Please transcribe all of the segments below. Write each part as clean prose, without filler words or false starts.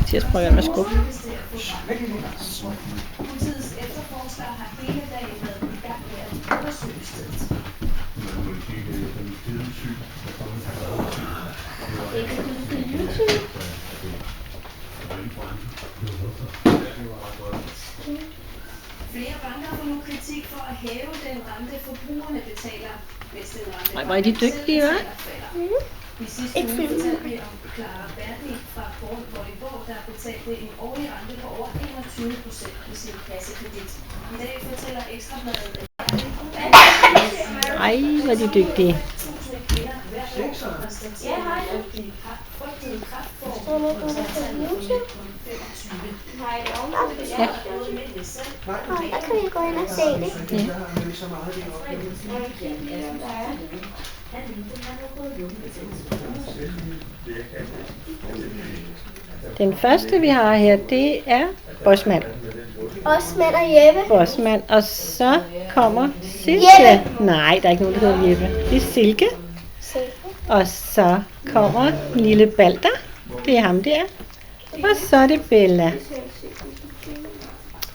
Mathias prøver med skub. Politiets efterforskere har hele dagen været i gang med at undersøge stedet. Flere banker får nu kritik for at hæve den rente, forbrugerne betaler, hvis den rente Nej, hvor er de dygtige, hva'? I sidste uge fortalte vi om Clara Bertnik fra Vordingborg, der betalte en årlig rente på over 21% i sin kassekredit. I dag fortæller Ekstrabladet, Ej, hvor er de dygtige. tusinde kvinder hvert år konstaterer, at de har frygtet kræftform og antallet er på 25. Ja. Der kan vi gå ind og se det. Den første vi har her, det er Bosman. Osman og Jeppe. Bosman, og så kommer Silke. Jeppe. Nej, der er ikke nogen, der hedder Jeppe. Det er Silke. Se. Og så kommer lille Balder. Det er ham der. Og så er det Bella.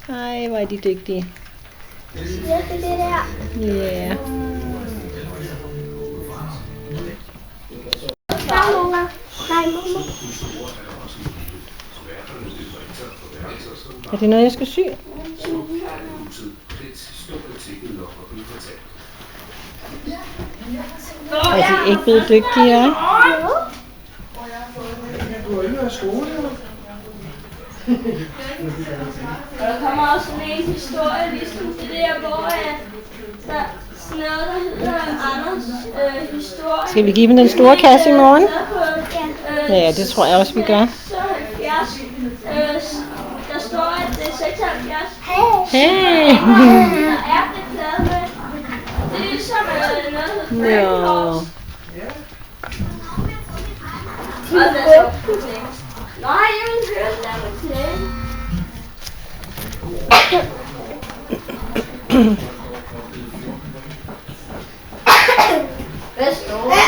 Ej, hvor er de dygtige. Ja, det er det der. Ja. Hej, mor. Hej, mor. Er det noget, jeg skal sy? Er de ikke blevet dygtigere? Og der kommer også sådan en historie, ligesom det der, hvor der er sådan noget, der hedder Anders historie. Skal vi give dem den store kasse i morgen? Ja. Ja, det tror jeg også, vi gør. 76. Der står, at det er 76. Hey! Der er det plade med. Det er ligesom noget, der hedder Nå. Nej, jeg vil høre det der med klæde. Hvad står der?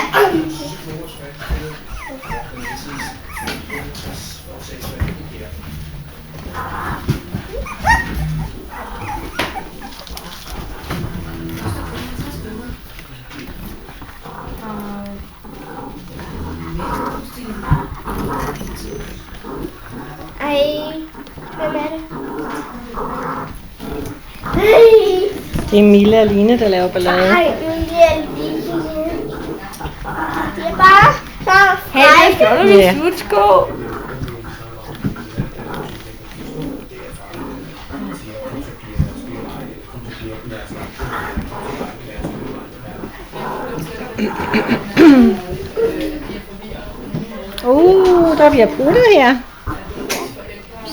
Ej, hvem er det? Det er Mille og Line, der laver ballade. Ej, det er lige. Det er bare så frække. Ja. Slutsko. Der bliver brudtet her.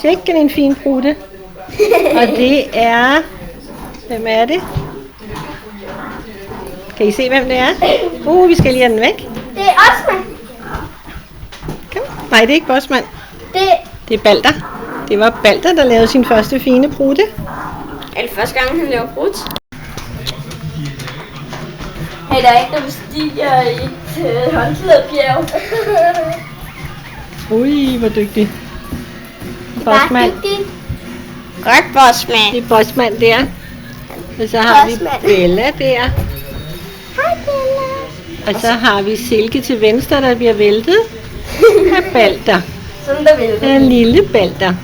Sikke en fin brutte. Og det er... Hvem er det? Kan I se, hvem det er? Vi skal lige have den væk. Det er Osman. Kom. Nej, det er ikke Bosman. Det er Balder. Det var Balder, der lavede sin første fine brutte. Er det første gang, han laver brud? Hey, der er en, der bestiger et håndklædebjerg. Ui, hvor dygtig. Bosman. Godt, Bosman. Det er Bosman der. Og så har vi Bella der. Hej, Bella. Og så har vi Silke til venstre, der bliver væltet. Og Balder. Sådan der vil En lille Balder.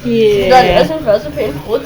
Der er også en første pæn brud.